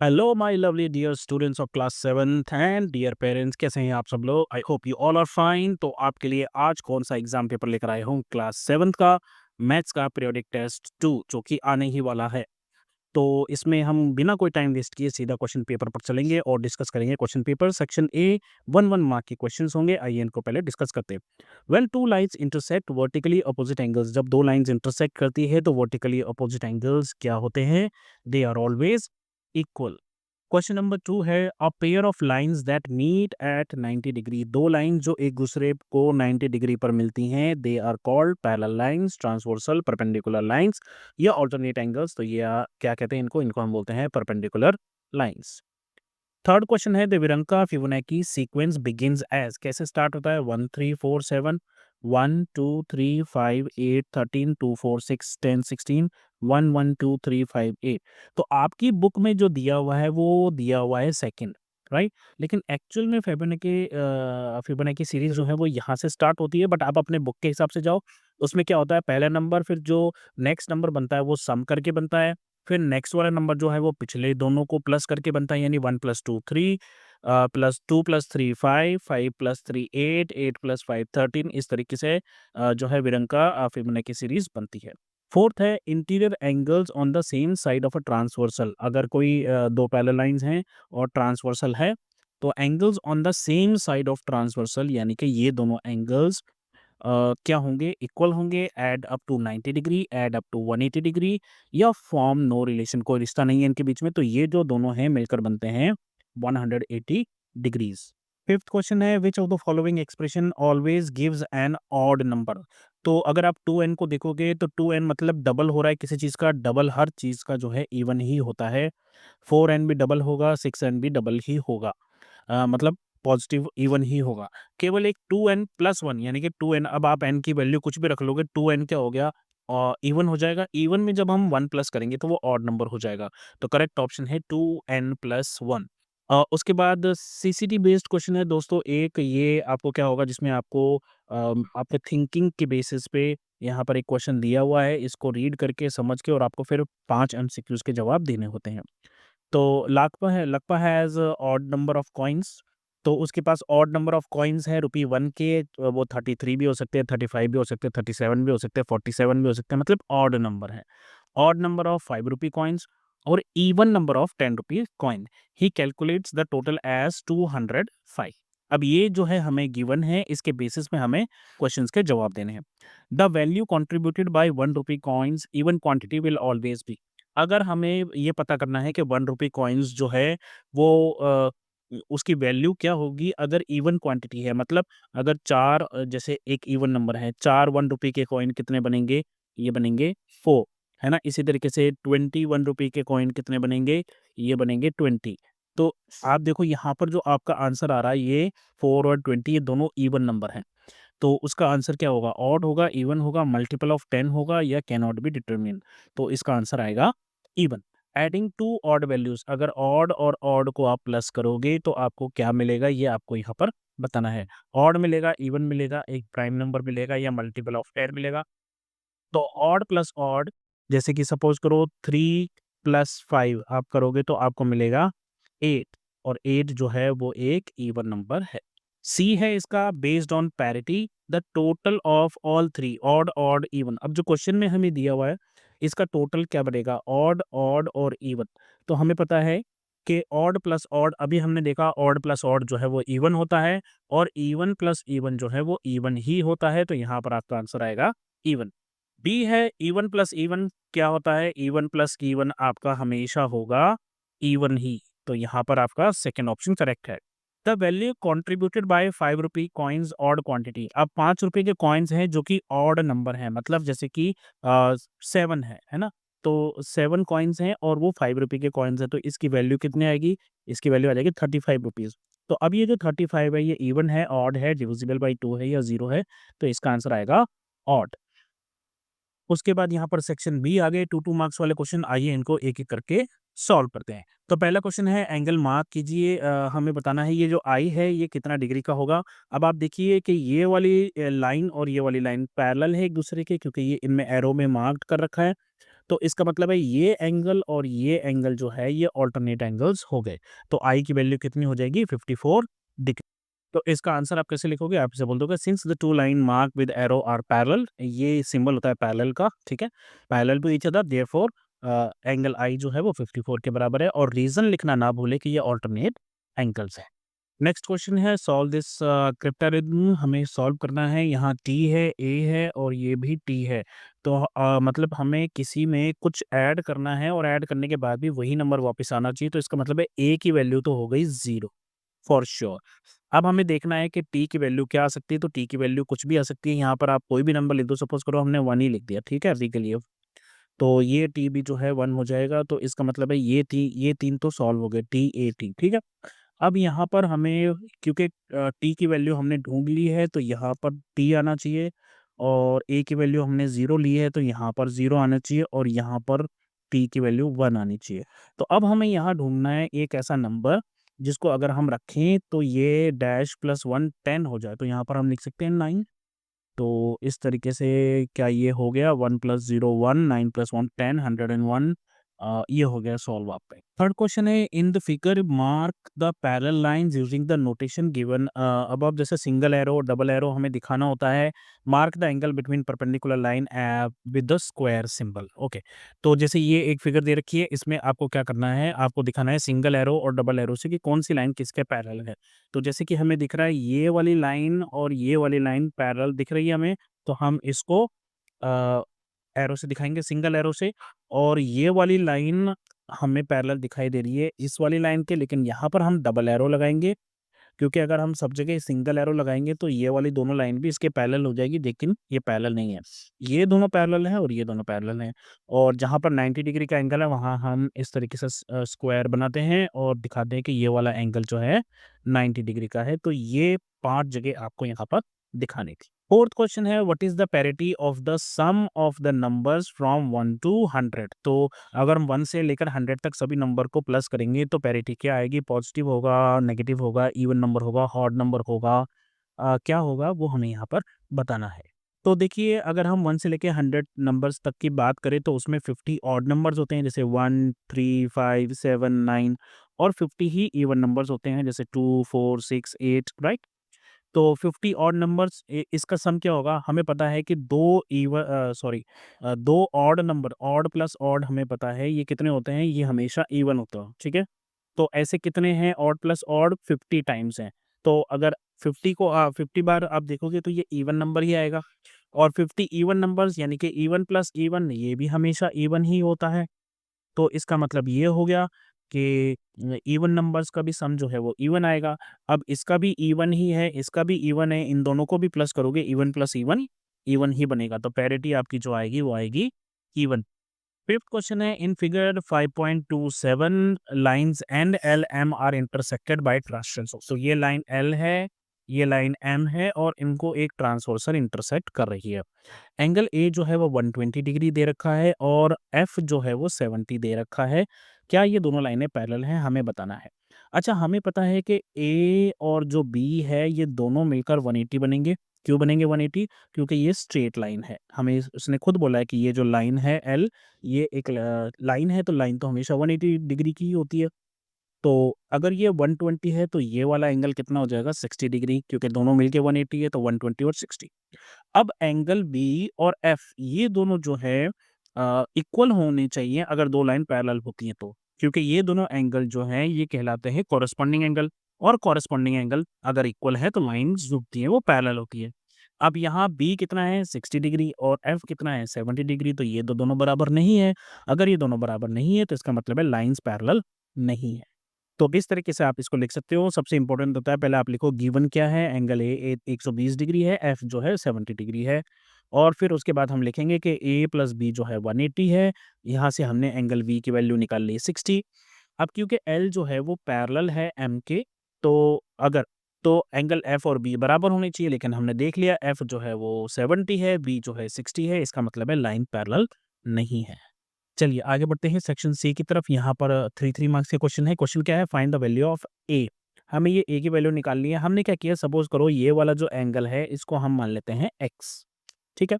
Hello my lovely dear students of class 7th and dear parents, कैसे हैं आप सब लोग। I hope you all are fine. तो आपके लिए आज कौन सा एग्जाम पेपर लेकर आए हूँ, क्लास 7th का मैथ्स का पीरियोडिक टेस्ट 2 जो कि आने ही वाला है। तो इसमें हम बिना कोई टाइम वेस्ट किए सीधा क्वेश्चन पेपर पर चलेंगे और डिस्कस करेंगे question paper. Section A 1 mark के क्वेश्चंस होंगे। आइए इनको पहले डिस्कस करते हैं। When two lines intersect vertically opposite angles, जब दो लाइंस इंटरसेक्ट करती है तो वर्टिकली अपोजिट एंगल्स क्या होते हैं? They are always equal. Question number 2 है a pair of lines that meet at 90 degree, दो लाइन जो एक दूसरे को 90 डिग्री पर मिलती हैं, they are called parallel lines, transversal, perpendicular lines या ऑल्टरनेट एंगल्स। तो ये क्या कहते हैं इनको हम बोलते हैं परपेंडिकुलर लाइंस। थर्ड क्वेश्चन है the Virahanka Fibonacci sequence begins as, कैसे स्टार्ट होता है? 1 3 4 7, 1 2 3 5 8 13 2 4 6 10 16, 1 1 2 3 5 8। तो आपकी बुक में जो दिया हुआ है वो दिया हुआ है सेकंड, राइट। लेकिन एक्चुअल में फिबोनाची सीरीज जो है वो यहाँ से स्टार्ट होती है, बट आप अपने बुक के हिसाब से जाओ। उसमें क्या होता है, पहला नंबर फिर जो नेक्स्ट नंबर बनता है वो सम करके बनता है। फिर नेक्स्ट वाला नंबर जो है वो पिछले दोनों को प्लस करके बनता है, यानी 1 + 2 3, +2 + 3 5, 5 + 3 8, 8 + 5 13। इस तरीके से जो है विरंका फिबोनाची सीरीज बनती है। फोर्थ है interior angles on the same side of a transversal, अगर कोई दो पैरेलल लाइंस हैं और ट्रांसवर्सल है तो angles on the same side of transversal यानी कि ये दोनों एंगल्स क्या होंगे? इक्वल होंगे, add up to 90 degree, add up to 180 degree या फॉर्म नो रिलेशन, कोई रिश्ता नहीं है इनके बीच में। तो ये जो दोनों हैं मिलकर बनते हैं 180 डिग्रीज। फिफ्थ क्वेश्चन है which of the following expression always gives an odd number. तो अगर आप 2n को देखोगे तो 2n मतलब डबल हो रहा है किसी चीज़ का, डबल हर चीज़ का जो है इवन ही होता है। 4n भी डबल होगा, 6n भी डबल ही होगा, मतलब पॉजिटिव इवन ही होगा। केवल एक 2n+1 यानी कि 2n, अब आप n की वैल्यू कुछ भी रख लोगे, 2n क्या हो गया? इवन हो जाएगा। इवन में जब हम 1 प्लस करेंगे तो वो ऑड नंबर हो जाएगा। तो करेक्ट ऑप्शन है 2n+1। उसके बाद सीसीटी बेस्ड क्वेश्चन है दोस्तों एक, ये आपको क्या होगा जिसमें आपको आपके थिंकिंग के बेसिस पे यहाँ पर एक क्वेश्चन दिया हुआ है, इसको रीड करके समझ के और आपको फिर 5 एमसीक्यूज के जवाब देने होते हैं। तो Lakpa has odd number of coins, तो उसके पास ऑड नंबर ऑफ कॉइन्स है रुपी 1 के, वो 33 भी हो सकते हैं, 35 भी हो सकते हैं, 37 भी हो सकते हैं, 47 भी हो सकते हैं, मतलब ऑड नंबर है। Odd number of 5 rupee coins और even number of 10 rupee coin. He calculates the total as 205। अब ये जो है हमें गिवन है, इसके बेसिस में हमें क्वेश्चंस के जवाब देने हैं। The value contributed bye 1 rupee coins even quantity will always be. अगर हमें ये पता करना है कि 1 रुपी कॉइन्स जो है वो उसकी वैल्यू क्या होगी अगर इवन क्वांटिटी है, मतलब अगर 4 जैसे एक इवन नंबर है, 4 1 रुपए के कॉइन कितने बनेंगे? ये बनेंगे 4, है ना? इसी तरीके से 21 रुपए के कॉइन कितने बनेंगे? ये बनेंगे 20। तो आप देखो यहाँ पर जो आपका आंसर आ रहा है ये 4 और 20 ये दोनों इवन नंबर हैं। तो उसका आंसर क्या होगा? ऑड होगा, इवन होगा, मल्टीपल ऑफ 10 होगा या कैन नॉट बी डिटरमिन्ड। तो इसका आंसर आएगा even. Adding to odd values, अगर ऑड और ऑड को आप प्लस करोगे तो आपको क्या मिलेगा ये आपको यहाँ पर बताना है। ऑड मिलेगा, इवन मिलेगा, एक प्राइम नंबर मिलेगा या मल्टीपल ऑफ 10 मिलेगा। तो ऑड प्लस ऑड, जैसे कि सपोज करो 3 + 5 आप करोगे तो आपको मिलेगा 8, और 8 जो है वो एक इवन नंबर है। सी है इसका based on parity the total of all three odd odd even. अब जो क्वेश्चन में हमें दिया हुआ है इसका टोटल क्या बनेगा? ऑड ऑड और इवन। तो हमें पता है कि ऑड प्लस ऑड, अभी हमने देखा ऑड प्लस ऑड जो है वो इवन होता है और इवन प्लस इवन जो है वो इवन ही होता है। तो यहाँ पर आपका आंसर आएगा इवन। बी है इवन प्लस इवन, क्या होता है? इवन प्लस इवन आपका हमेशा होगा इवन ही। तो यहाँ पर आपका सेकंड ऑप्शन करेक्ट है। The value contributed bye 5 rupee coins odd quantity. अब 5 रुपए के कॉइन्स हैं जो कि ऑड नंबर है, मतलब जैसे कि 7 है ना? तो 7 कॉइन्स हैं और वो 5 रुपए के कॉइन्स हैं, तो इसकी वैल्यू कितनी आएगी? इसकी वैल्यू आ जाएगी 35 रुपीज़। तो अब ये जो 35 है ये इवन है, ऑड है, डिविजिबल बाई 2 है या 0 है, तो इसका आंसर आएगा ऑड। उसके बाद यहाँ पर सेक्शन बी आ गए 2 मार्क्स वाले क्वेश्चन। आइए इनको एक-एक करके सॉल्व करते हैं। तो पहला क्वेश्चन है एंगल मार्क कीजिए। हमें बताना है ये जो आई है ये कितना डिग्री का होगा। अब आप देखिए कि ये वाली लाइन और ये वाली लाइन पैरेलल है एक दूसरे के, क्योंकि ये इनमें एरो में मार्क्ड कर रखा है। तो इसका मतलब है ये एंगल और ये एंगल जो है ये अल्टरनेट एंगल्स हो गए। तो आई की वैल्यू कितनी हो जाएगी 54 डिग्री। तो इसका आंसर आप कैसे लिखोगे? आप इसे बोल दोगे since the two line mark with arrow are parallel, ये सिंबल होता है पैरेलल का, ठीक है, parallel to each other, therefore angle I जो है वो 54 के बराबर है। और रीजन लिखना ना भूले कि ये अल्टरनेट एंगल्स है। नेक्स्ट क्वेश्चन है सॉल्व दिस क्रिप्टोरिथम, हमें सॉल्व करना है। यहाँ टी है, ए है और ये भी टी है। तो मतलब हमें किसी में कुछ ऐड करना है और ऐड करने के बाद भी वही नंबर वापस आना चाहिए। तो इसका मतलब है ए की वैल्यू तो हो गई 0 फॉर श्योर। अब हमें देखना है कि टी की वैल्यू क्या आ सकती है। तो टी की वैल्यू कुछ भी आ सकती है। यहाँ पर आप कोई भी नंबर लिख दो, सपोज करो हमने 1 ही लिख दिया, ठीक है, टी के लिए। तो ये टी भी जो है 1 हो जाएगा। तो इसका मतलब है ये 3 तो सॉल्व हो गए, टी ए टी, ठीक है। अब यहाँ पर हमें, क्योंकि टी की वैल्यू हमने ढूँढ ली है तो यहाँ पर टी आना चाहिए, और ए की वैल्यू हमने 0 ली है तो यहाँ पर 0 आना चाहिए, और यहाँ पर टी की वैल्यू 1 आनी चाहिए। तो अब हमें यहाँ ढूँढना है एक ऐसा नंबर जिसको अगर हम रखें तो ये डैश प्लस 1 10 हो जाए। तो यहाँ पर हम लिख सकते हैं 9। तो इस तरीके से क्या ये हो गया 1 + 0 1, 9 + 1 10, 101, ये हो गया सॉल्व आप पे। थर्ड क्वेश्चन है in the figure mark the parallel lines using the notation given above. जैसे सिंगल एरो और डबल एरो हमें दिखाना होता है। Mark the angle between perpendicular line with the square symbol. Okay, तो जैसे ये एक फिगर दे रखी है, इसमें आपको क्या करना है, आपको दिखाना है सिंगल एरो और डबल एरो से कि कौन सी लाइन किसके पैरेलल है। तो जैसे कि हमें दिख रहा है ये वाली लाइन और ये वाली लाइन पैरेलल दिख रही है हमें, तो हम इसको अ, एरो से दिखाएँगे, सिंगल एरो से। और ये वाली लाइन हमें पैरेलल दिखाई दे रही है इस वाली लाइन के, लेकिन यहाँ पर हम डबल एरो लगाएँगे, क्योंकि अगर हम सब जगह सिंगल एरो लगाएँगे तो ये वाली दोनों लाइन भी इसके पैरेलल हो जाएगी, लेकिन ये पैरेलल नहीं है। ये दोनों पैरेलल हैं और ये दोनों पैरेलल हैं। और जहाँ पर 90 डिग्री का एंगल है वहाँ हम इस तरीके से स्क्वायर बनाते हैं और दिखाते हैं कि ये वाला एंगल जो है 90 डिग्री का है। तो ये 5 जगह आपको यहाँ पर दिखाने थी। फोर्थ क्वेश्चन है what is the parity of the sum of the numbers from 1 to 100। तो अगर हम 1 से लेकर 100 तक सभी नंबर को प्लस करेंगे तो पैरिटी क्या आएगी? पॉजिटिव होगा, नेगेटिव होगा, इवन नंबर होगा, ऑड नंबर होगा, क्या होगा वो हमें यहाँ पर बताना है। तो देखिए अगर हम 1 से लेके 100 नंबर्स तक की बात करें तो उसमें 50 ऑड नंबर्स होते हैं, जैसे 1 3 5 7 9, और 50 ही इवन नंबर्स होते हैं, जैसे 2 4 6 8, राइट। तो 50 ऑड नंबर्स, इसका सम क्या होगा? हमें पता है कि 2 odd number, odd plus odd हमें पता है ये कितने होते हैं, ये हमेशा इवन होता है, ठीक है। तो ऐसे कितने हैं ऑड प्लस ऑड? 50 टाइम्स हैं। तो अगर 50 को 50 बार आप देखोगे तो ये इवन नंबर ही आएगा। और 50 इवन नंबर्स यानी कि इवन प्लस इवन, ये भी हमेशा इवन ही होता है। तो इसका मतलब ये हो गया कि इवन नंबर्स का भी सम जो है वो इवन आएगा। अब इसका भी इवन ही है, इसका भी इवन है, इन दोनों को भी प्लस करोगे, even plus even, even he बनेगा। तो पैरिटी आपकी जो आएगी वो आएगी इवन। फिफ्थ क्वेश्चन है in figure 5.27 lines and L M are intersected by transversal. So ये लाइन एल है, ये लाइन एम है, और इनको एक ट्रांसवर्सल इंटरसेक्ट कर रही है। एंगल ए जो है वो 120 डिग्री दे रखा है और एफ जो है वो 70 दे रखा है। क्या ये दोनों लाइनें पैरेलल हैं? हमें बताना है। अच्छा, हमें पता है कि ए और जो बी है ये दोनों मिलकर 180 बनेंगे। क्यों बनेंगे 180? क्योंकि ये स्ट्रेट लाइन है। हमें उसने खुद बोला है कि ये जो लाइन है एल, ये एक लाइन है, तो लाइन तो हमेशा 180 डिग्री की ही होती है। तो अगर ये 120 है तो ये वाला एंगल कितना हो जाएगा? 60 डिग्री, क्योंकि दोनों मिलके 180 है, तो 120 और 60। अब एंगल बी और एफ ये दोनों जो है इक्वल होने चाहिए अगर दो लाइन पैरेलल होती हैं तो, क्योंकि ये दोनों एंगल जो हैं ये कहलाते हैं कॉरेस्पॉन्डिंग एंगल। और कॉरेस्पॉन्डिंग एंगल अगर इक्वल है तो लाइंस जुड़ती हैं, वो पैरेलल होती है। अब यहाँ बी कितना है? 60 डिग्री, और एफ कितना है? 70 डिग्री। तो ये दोनों बराबर नहीं है। अगर ये दोनों बराबर नहीं है तो इसका मतलब है लाइंस पैरेलल नहीं है। तो किस तरीके से आप इसको लिख सकते हो? सबसे इम्पोर्टेंट होता है पहले आप लिखो गिवन क्या है, एंगल ए 120 डिग्री है, एफ जो है 70 डिग्री है। और फिर उसके बाद हम लिखेंगे कि ए प्लस बी जो है 180 है। यहाँ से हमने एंगल बी की वैल्यू निकाल ली 60। अब क्योंकि एल जो है वो पैरेलल है एम के, तो अगर तो एंगल एफ और बी बराबर होने चाहिए, लेकिन हमने देख लिया एफ जो है वो 70 है, बी जो है 60 है, इसका मतलब है लाइन पैरेलल नहीं है। चलिए आगे बढ़ते हैं सेक्शन सी की तरफ। यहाँ पर 3 मार्क्स के क्वेश्चन है। क्वेश्चन क्या है? फाइंड द वैल्यू ऑफ ए। हमें ये ए की वैल्यू निकालनी है। हमने क्या किया, सपोज करो ये वाला जो एंगल है इसको हम मान लेते हैं एक्स, ठीक है।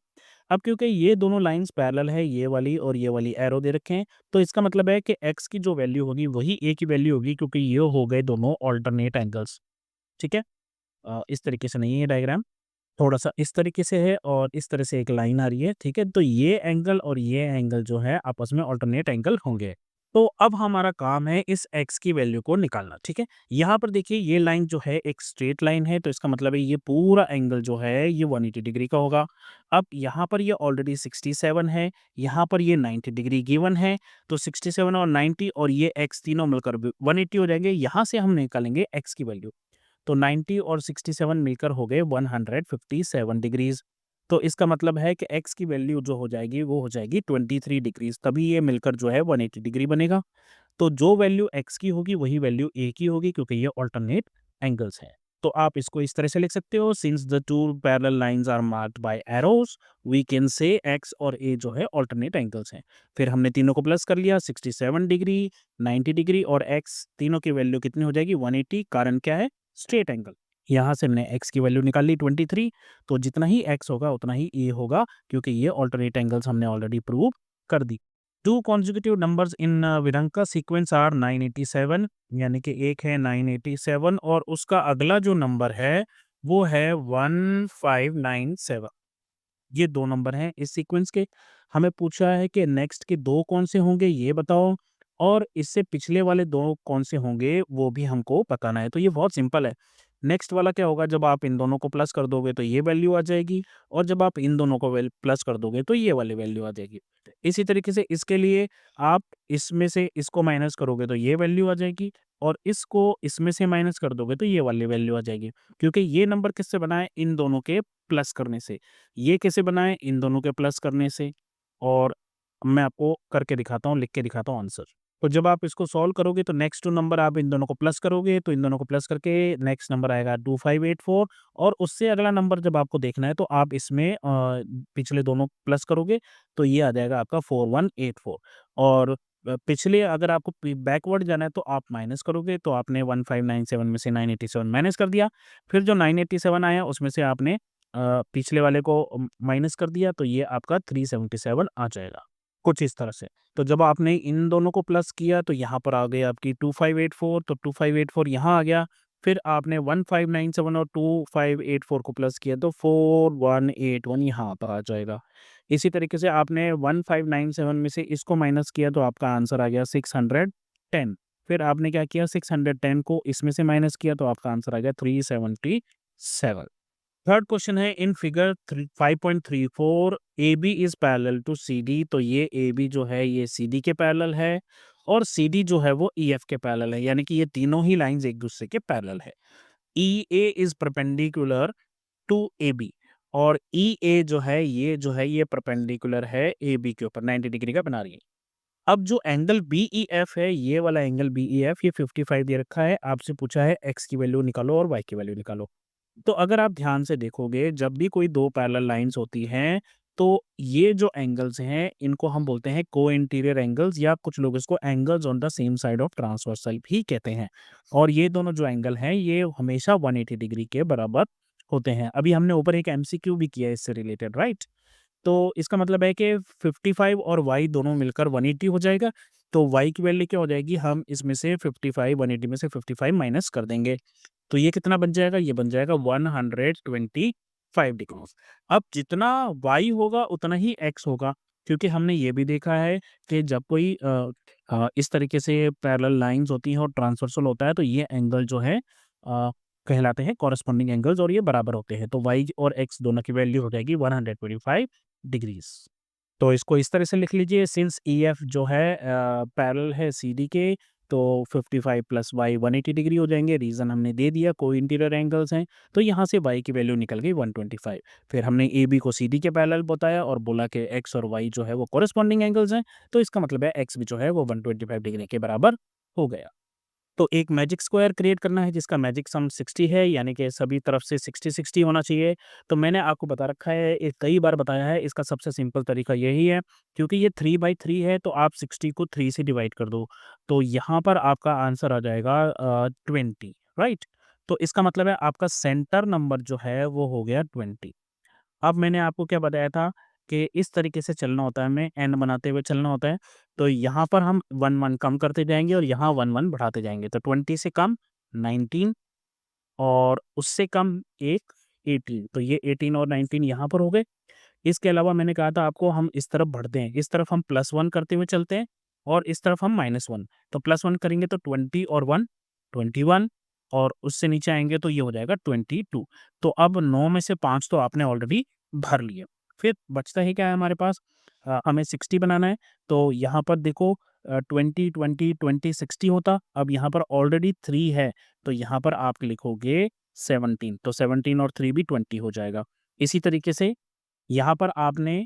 अब क्योंकि ये दोनों लाइन्स पैरेलल है, ये वाली और ये वाली एरो दे रखे हैं, तो इसका मतलब है कि x की जो वैल्यू होगी वही a की वैल्यू होगी, क्योंकि ये हो गए दोनों अल्टरनेट एंगल्स, ठीक है? इस तरीके से नहीं है डायग्राम, थोड़ा-सा इस तरीके से है और इस तरह से एक लाइन आ रही है, ठीक है? तो ये एंगल और ये एंगल जो है आपस में अल्टरनेट एंगल होंगे। तो अब हमारा काम है इस x की वैल्यू को निकालना, ठीक है? यहाँ पर देखिए ये लाइन जो है एक स्ट्रेट लाइन है, तो इसका मतलब है ये पूरा एंगल जो है ये 180 डिग्री का होगा। अब यहाँ पर ये ऑलरेडी 67 है, यहाँ पर ये 90 डिग्री गिवन है, तो 67 और 90 और ये x तीनों मिलकर 180 हो जाएँगे। यहाँ से हम निकालेंगे x की वैल्यू। तो 90 और 67 मिलकर हो गए 157 डिग्रीज़। तो इसका मतलब है कि x की वैल्यू जो हो जाएगी वो हो जाएगी 23 डिग्रीज़, तभी ये मिलकर जो है 180 डिग्री बनेगा। तो जो वैल्यू x की होगी वही वैल्यू a की होगी, क्योंकि ये अल्टरनेट एंगल्स हैं। तो आप इसको इस तरह से लिख सकते हो, since the two parallel lines are marked by arrows we can say x और a जो है अल्टरनेट एंगल्स हैं। फिर हमने तीनों को प्लस कर लिया, 67 डिग्री, 90 डिग्री और x तीनों की वैल्यू कितनी हो जाएगी 180, कारण क्या है? Straight angle. यहाँ से हमने x की वैल्यू निकाल ली 23, तो जितना ही x होगा उतना ही a होगा, क्योंकि ये अल्टरनेट एंगल्स हमने ऑलरेडी प्रूव कर दी। Two consecutive numbers in Virahanka sequence are 987, यानी कि एक है 987 और उसका अगला जो नंबर है वो है 1597। ये 2 नंबर हैं इस सीक्वेंस के। हमें पूछा है कि नेक्स्ट के 2 कौन से होंगे ये बताओ, और इससे पिछले वाले 2 कौन से होंगे वो भी हमको बताना है। तो ये बहुत सिंपल है। नेक्स्ट वाला क्या होगा, जब आप इन दोनों को प्लस कर दोगे तो ये वैल्यू आ जाएगी, और जब आप इन दोनों को प्लस कर दोगे तो ये वाली वैल्यू आ जाएगी। इसी तरीके से इसके लिए आप इसमें से इसको माइनस करोगे तो ये वैल्यू आ जाएगी, और इसको इसमें से माइनस कर दोगे तो ये वाली वैल्यू आ जाएगी। क्योंकि ये नंबर किससे बना है? इन दोनों के प्लस करने से। ये कैसे बना है? इन दोनों के प्लस करने से। और मैं आपको करके दिखाता हूँ, लिख के दिखाता हूँ आंसर। तो जब आप इसको सॉल्व करोगे तो नेक्स्ट 2 नंबर आप इन दोनों को प्लस करोगे, तो इन दोनों को प्लस करके नेक्स्ट नंबर आएगा 2584, और उससे अगला नंबर जब आपको देखना है तो आप इसमें पिछले दोनों प्लस करोगे तो ये आ जाएगा आपका 4184, और पिछले अगर आपको बैकवर्ड जाना है तो आप माइनस करोगे, तो आपने 1597 में से 987 माइनस कर दिया, फिर जो 987 आया उसमें से आपने पिछले वाले को माइनस कर दिया, तो ये आपका 377 आ जाएगा, कुछ इस तरह से। तो जब आपने इन दोनों को प्लस किया तो यहाँ पर आ गई आपकी 2584, तो 2584 यहाँ आ गया, फिर आपने 1597 और 2584 को प्लस किया तो 4181 यहाँ पर आ जाएगा। इसी तरीके से आपने 1597 में से इसको माइनस किया तो आपका आंसर आ गया 610। फिर आपने क्या किया, 610 को इसमें से माइनस किया तो आपका आंसर आ गया 377। थर्ड क्वेश्चन है, in figure 5.34 A B is parallel to C D. तो ये ए बी जो है ये सी डी के पैरेलल है, और सी डी जो है वो ई एफ के पैरेलल है, यानी कि ये तीनों ही लाइंस एक दूसरे के पैरेलल है। E A is perpendicular to A B, और ई ए जो है ये परपेंडिकुलर है ए बी के ऊपर, 90 डिग्री का बना रही है। अब जो एंगल बी ई एफ है, ये वाला एंगल बी ई एफ, ये 55 दे रखा है, आपसे पूछा है एक्स की वैल्यू निकालो और वाई की वैल्यू निकालो। तो अगर आप ध्यान से देखोगे, जब भी कोई 2 पैरेलल लाइन्स होती हैं, तो ये जो एंगल्स हैं, इनको हम बोलते हैं को-इंटीरियर एंगल्स, या कुछ लोग इसको angles on the same side of transversal भी कहते हैं। और ये दोनों जो एंगल हैं, ये हमेशा 180 डिग्री के बराबर होते हैं। अभी हमने ऊपर एक एमसीक्यू भी किया है इससे रिलेटेड, राइट? तो इसका मतलब है कि 55 और y दोनों मिलकर 180 हो जाएगा। तो y की वैल्यू क्या हो जाएगी, हम इसमें से 55 180 में से 55 माइनस कर देंगे। तो ये कितना बन जाएगा, ये बन जाएगा 125 डिग्रीज़। अब जितना y होगा उतना ही x होगा, क्योंकि हमने ये भी देखा है कि जब कोई इस तरीके से पैरेलल लाइन्स होती हैं और ट्रांसवर्सल होता है तो ये एंगल जो है कहलाते हैं कॉरेस्पॉन्डिंग एंगल्स, और ये बराबर होते हैं। तो y और x दोनों की वैल्यू हो जाएगी 125 डिग्रीज़। तो इसको इस तरह से लिख लीजिए, सिंस ई एफ जो है पैरेलल है सी डी के, तो 55 प्लस वाई 180 डिग्री हो जाएंगे। रीज़न हमने दे दिया, को इंटीरियर एंगल्स हैं, तो यहाँ से वाई की वैल्यू निकल गई 125। फिर हमने ए बी को सी डी के पैरेलल बताया और बोला कि एक्स और वाई जो है वो कॉरेस्पॉन्डिंग एंगल्स हैं, तो इसका मतलब है एक्स भी जो है वो 125 डिग्री के बराबर हो गया। तो एक मैजिक स्क्वायर क्रिएट करना है जिसका मैजिक सम 60 है, यानी कि सभी तरफ से 60-60 होना चाहिए। तो मैंने आपको बता रखा है, ये कई बार बताया है, इसका सबसे सिंपल तरीका यही है, क्योंकि ये 3/3 है तो आप 60 को 3 से डिवाइड कर दो। तो यहाँ पर आपका आंसर आ जाएगा 20, राइट? तो इसका मतलब है आपका सेंटर नंबर जो है वो हो गया 20। अब मैंने आपको क्या बताया था कि इस तरीके से चलना होता है, हमें एन बनाते हुए चलना होता है। तो यहाँ पर हम 1 कम करते जाएँगे और यहाँ 1 बढ़ाते जाएँगे। तो 20 से कम 19 और उससे कम एक 18, तो ये 18 और 19 यहाँ पर हो गए। इसके अलावा मैंने कहा था आपको हम इस तरफ बढ़ते हैं, इस तरफ हम +1 करते हुए चलते हैं और इस तरफ हम -1। तो +1 करेंगे तो 20 और 1 21 और उससे नीचे आएँगे तो ये हो जाएगा 22। तो अब 9 में से 5 तो आपने ऑलरेडी भर लिए। फिर बचता है क्या है हमारे पास? हमें 60 बनाना है। तो यहाँ पर देखो 20, 20, 20, 60 होता। अब यहाँ पर ऑलरेडी 3 है, तो यहाँ पर आप लिखोगे 17। तो 17 और 3 भी 20 हो जाएगा। इसी तरीके से यहाँ पर आपने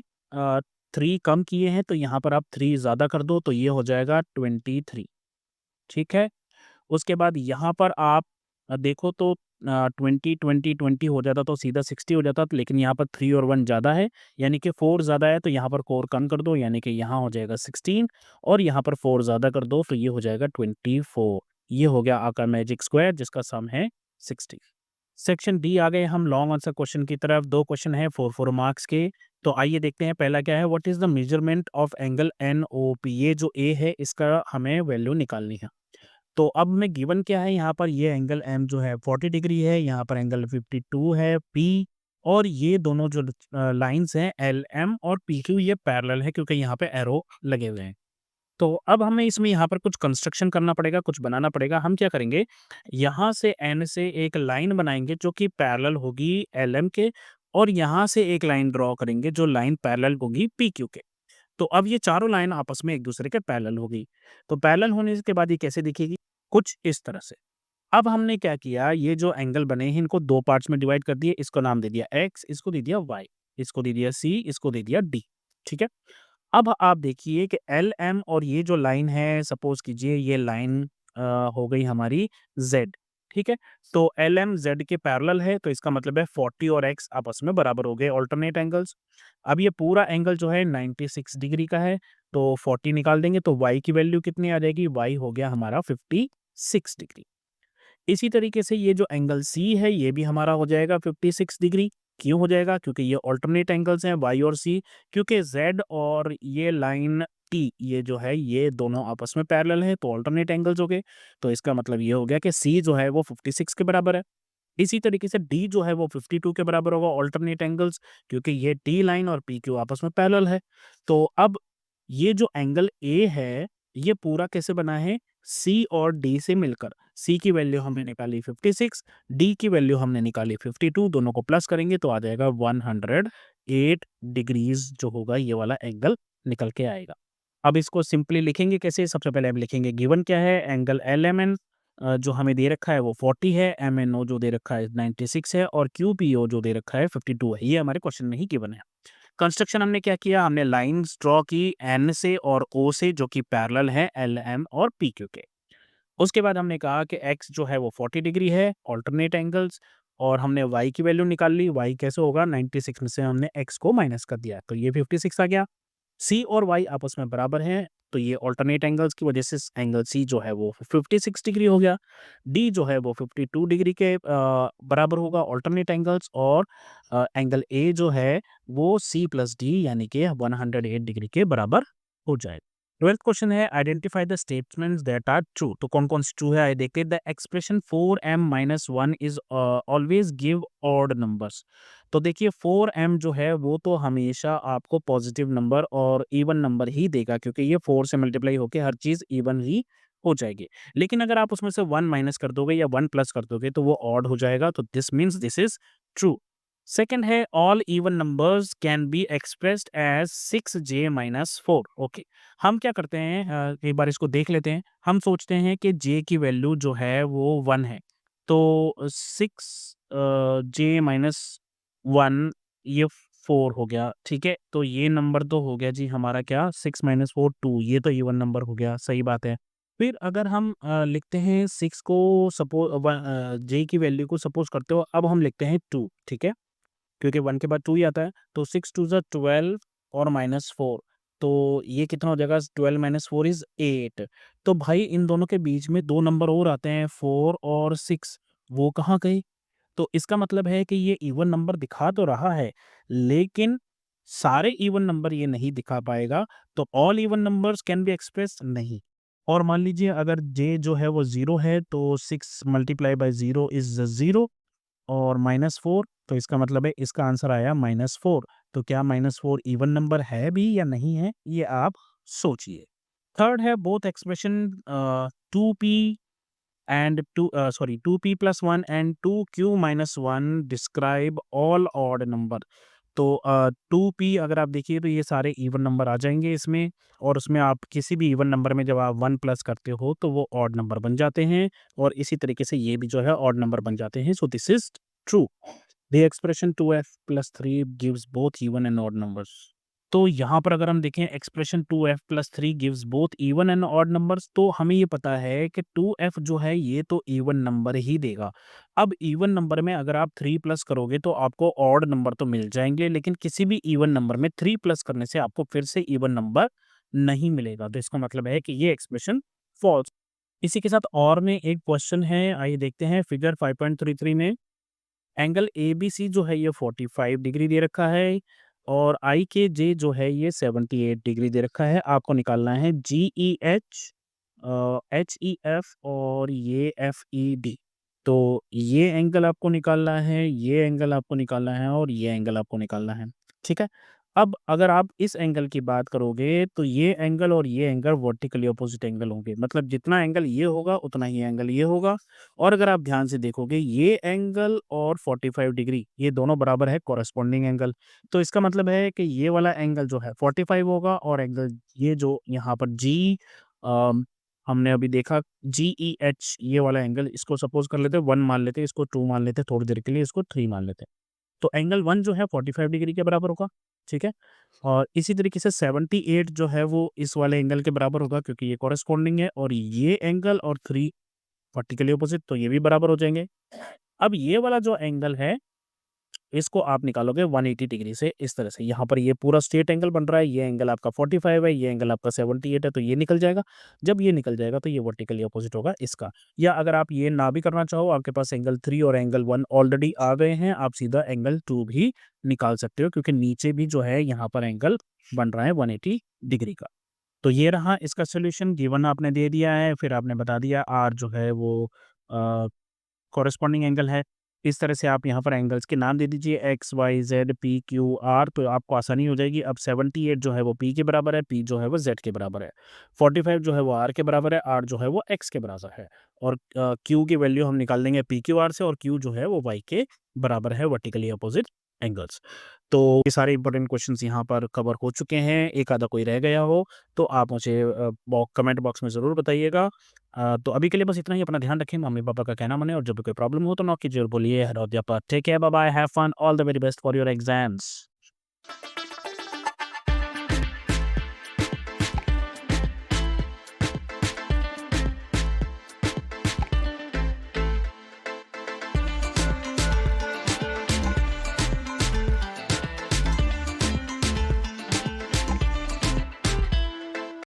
3 कम किए हैं, तो यहाँ पर आप 3 ज़्यादा कर दो, तो ये हो जाएगा 23, ठीक है? उसके बाद यहाँ पर आप देखो तो 20, 20, 20 हो जाता तो सीधा 60 हो जाता, तो लेकिन यहाँ पर 3 और 1 ज़्यादा है, यानी कि 4 ज़्यादा है, तो यहाँ पर 4 कम कर दो, यानी कि यहाँ हो जाएगा 16 और यहाँ पर 4 ज़्यादा कर दो, तो ये हो जाएगा 24। ये हो गया आपका मैजिक स्क्वायर जिसका सम है 60। सेक्शन डी आ गए हम लॉन्ग आंसर क्वेश्चन की तरफ। 2 क्वेश्चन है 4 मार्क्स के। तो आइए देखते हैं पहला क्या है, what is the measurement of angle NOP. ये जो ए है इसका हमें वैल्यू निकालनी है। तो अब में गिवन क्या है, यहाँ पर ये एंगल एम जो है 40 डिग्री है, यहाँ पर एंगल 52 है पी, और ये दोनों जो लाइन्स हैं एल एम और पी क्यू ये पैरेलल है क्योंकि यहाँ पे एरो लगे हुए हैं। तो अब हमें इसमें यहाँ पर कुछ कंस्ट्रक्शन करना पड़ेगा, कुछ बनाना पड़ेगा। हम क्या करेंगे, यहाँ से एन से एक लाइन बनाएँगे जो कि पैरेलल होगी एलएम के, और यहाँ से एक लाइन ड्रॉ करेंगे जो लाइन पैरेलल होगी पीक्यू के। तो अब ये चारों लाइन आपस में एक-दूसरे के पैरेलल होगी। तो पैरेलल होने के बाद ये कैसे दिखेगी? कुछ इस तरह से। अब हमने क्या किया, ये जो एंगल बने हैं इनको 2 पार्ट्स में डिवाइड कर दिए, इसको नाम दे दिया एक्स, इसको दे दिया वाई, इसको दे दिया सी, इसको दे दिया डी, ठीक है? अब आप देखिए कि एल-एम और ये जो लाइन है, सपोज़ कीजिए ये लाइन हो गई हमारी ज़ेड, ठीक है? तो एल-एम ज़ेड के पैरेलल है, तो इसका मतलब है 40 और एक्स आपस में बराबर हो गए, अल्टरनेट एंगल्स। अब ये पूरा एंगल जो है 96 डिग्री का है, तो 40 निकाल देंगे तो वाई की वैल्यू कितनी आ जाएगी? वाई हो गया हमारा 56 डिग्री। इसी तरीके से ये जो एंगल सी है, ये भी हमारा हो जाएगा 56 डिग्री। क्यों हो जाएगा? क्योंकि ये अल्टरनेट एंगल्स हैं वाई और सी, क्योंकि ज़ेड और ये लाइन टी ये जो है ये दोनों आपस में पैरेलल हैं, तो अल्टरनेट एंगल्स हो गए। तो इसका मतलब ये हो गया कि सी जो है वो 56 के बराबर है। इसी तरीके से डी जो है वो 52 के बराबर होगा अल्टरनेट एंगल्स, क्योंकि ये टी लाइन और पी क्यू आपस में पैरेलल है। तो अब ये जो एंगल ए है, ये पूरा कैसे बना है? सी और डी से मिलकर। सी की वैल्यू हमने निकाली 56, डी की वैल्यू हमने निकाली 52, दोनों को प्लस करेंगे तो आ जाएगा 108 डिग्रीज़ जो होगा ये वाला एंगल निकल के आएगा। अब इसको सिंपली लिखेंगे कैसे? सबसे पहले हम लिखेंगे गिवन क्या है? एंगल एलएमएन जो हमें दे रखा है वो 40 है, एमएनओ जो दे रखा है 96 है और क्यूपीओ जो दे रखा है 52 है। ये हमारे क्वेश्चन में ही गिवन है। कंस्ट्रक्शन हमने क्या किया, हमने लाइन्स ड्रॉ की एन से और ओ से जो कि पैरेलल है एल एम और पी क्यू के। उसके बाद हमने कहा कि एक्स जो है वो 40 डिग्री है अल्टरनेट एंगल्स, और हमने वाई की वैल्यू निकाल ली। वाई कैसे होगा, 96 में से हमने एक्स को माइनस कर दिया तो ये 56 आ गया। सी और वाई आपस में बराबर हैं, तो ये अल्टरनेट एंगल्स की वजह से एंगल सी जो है वो 56 डिग्री हो गया। डी जो है वो 52 डिग्री के बराबर होगा अल्टरनेट एंगल्स, और एंगल ए जो है वो सी प्लस डी यानी कि 108 डिग्री के बराबर हो जाएगा। 12th क्वेश्चन है identify the statements that are true. तो कौन-कौन से ट्रू है आइए देखते हैं। The expression 4m-1 is always give odd numbers. तो देखिए 4m जो है वो तो हमेशा आपको पॉजिटिव नंबर और इवन नंबर ही देगा, क्योंकि ये 4 से मल्टीप्लाई होके हर चीज़ इवन ही हो जाएगी। लेकिन अगर आप उसमें से 1 माइनस कर दोगे या 1 प्लस कर दोगे तो वो ऑड हो जाएगा, तो this means this is true. Second है all even numbers can be expressed as 6j-4। Okay, हम क्या करते हैं, एक बार इसको देख लेते हैं। हम सोचते हैं कि j की वैल्यू जो है वो 1 है, तो 6 j-1 ये 4 हो गया, ठीक है? तो ये नंबर तो हो गया जी हमारा क्या, 6-4 2, ये तो इवन नंबर हो गया, सही बात है। फिर अगर हम लिखते हैं 6 को j की वैल्यू को सपोज़ करते हो, अब हम लिखते हैं 2, ठीक है? क्योंकि 1 के बाद 2 ही आता है, तो 6 2 ज़ा 12 और -4, तो ये कितना हो जाएगा, 12 - 4 इज़ 8। तो भाई इन दोनों के बीच में 2 नंबर और आते हैं 4 और 6, वो कहाँ गए? तो इसका मतलब है कि ये इवन नंबर दिखा तो रहा है, लेकिन सारे इवन नंबर ये नहीं दिखा पाएगा, तो all even numbers can be express नहीं। और मान लीजिए अगर j जो है वो 0 है, तो 6 मल्टीप्लाई बाय 0 इज़ 0 और -4, तो इसका मतलब है इसका आंसर आया -4। तो क्या -4 इवन नंबर है भी या नहीं है, ये आप सोचिए। थर्ड है both expression 2p and 2p plus 1 and 2q minus 1 describe all odd number। तो 2p अगर आप देखिए तो ये सारे इवन नंबर आ जाएंगे इसमें, और उसमें आप किसी भी इवन नंबर में जब आप 1 प्लस करते हो तो वो ऑड नंबर बन जाते हैं, और इसी तरीके से ये भी जो है ऑड नंबर बन जाते हैं। So this is true. The expression 2f plus 3 gives both even and odd numbers। तो यहाँ पर अगर हम देखें expression 2f plus 3 gives both even and odd numbers, तो हमें ये पता है कि 2f जो है ये तो इवन नंबर ही देगा। अब इवन नंबर में अगर आप 3 प्लस करोगे तो आपको ऑड नंबर तो मिल जाएंगे, लेकिन किसी भी इवन नंबर में 3 प्लस करने से आपको फिर से इवन नंबर नहीं मिलेगा। तो इसका मतलब है कि ये एक्सप्रेशन फॉल्स। इसी के साथ और में एक क्वेश्चन है, आइए देखते हैं। फिगर 5.33 में एंगल एबीसी जो है ये 45 डिग्री दे रखा है, और आई के जे जो है ये 78 डिग्री दे रखा है। आपको निकालना है G E H, H E F और ये एफ ई डी। तो ये एंगल आपको निकालना है, ये एंगल आपको निकालना है, और ये एंगल आपको निकालना है। ठीक है। अब अगर आप इस एंगल की बात करोगे तो ये एंगल और ये एंगल वर्टिकली अपोजिट एंगल होंगे, मतलब जितना एंगल ये होगा उतना ही एंगल ये होगा। और अगर आप ध्यान से देखोगे ये एंगल और 45 डिग्री ये दोनों बराबर है कॉरेस्पॉन्डिंग एंगल। तो इसका मतलब है कि ये वाला एंगल जो है 45 होगा, और एंगल ये जो यहाँ पर जी हमने अभी देखा GEH ये वाला एंगल, इसको सपोज कर लेते हैं 1 मान लेते हैं, इसको 2 मान लेते हैं, थोड़ी देर के लिए इसको 3 मान लेते हैं। तो एंगल 1 जो है 45 डिग्री के बराबर होगा, ठीक है? और इसी तरीके से 78 जो है वो इस वाले एंगल के बराबर होगा, क्योंकि ये कॉरेस्पॉन्डिंग है, और ये एंगल और 3 वर्टिकली अपोजिट, तो ये भी बराबर हो जाएँगे। अब ये वाला जो एंगल है, इसको आप निकालोगे 180 डिग्री से इस तरह से। यहाँ पर ये पूरा स्ट्रेट एंगल बन रहा है, ये एंगल आपका 45 है, ये एंगल आपका 78 है, तो ये निकल जाएगा। जब ये निकल जाएगा तो ये वर्टिकली अपोजिट होगा इसका। या अगर आप ये ना भी करना चाहो, आपके पास एंगल 3 और एंगल 1 ऑलरेडी आ गए हैं, आप सीधा एंगल 2 भी निकाल सकते हो, क्योंकि नीचे भी जो है यहाँ पर एंगल बन रहा है 180 डिग्री का। तो ये रहा इसका सॉल्यूशन। गिवन आपने दे दिया है, फिर आपने बता दिया आर जो है वो कॉरेस्पॉन्डिंग एंगल है। इस तरह से आप यहाँ पर एंगल्स के नाम दे दीजिए X, Y, Z, P, Q, R, तो आपको आसानी हो जाएगी। अब 78 जो है वो पी के बराबर है, पी जो है वो ज़ेड के बराबर है। 45 जो है वो आर के बराबर है, आर जो है वो एक्स के बराबर है। और क्यू की वैल्यू हम निकाल लेंगे पी क्यू आर से, और क्यू जो है वो वाई के बराबर है, वर्टिकली अपोजिट एंगल्स। तो ये सारे इंपॉर्टेंट क्वेश्चंस यहाँ पर कवर हो चुके हैं। एक आधा कोई रह गया हो तो आप मुझे कमेंट बॉक्स में ज़रूर बताइएगा। तो अभी के लिए बस इतना ही। अपना ध्यान रखें, मम्मी-पापा का कहना मानें, और जब भी कोई प्रॉब्लम हो तो नॉक कीजिए और बोलिए हेलो अध्यापक। Take care, bye bye, have fun, all the very best for your exams.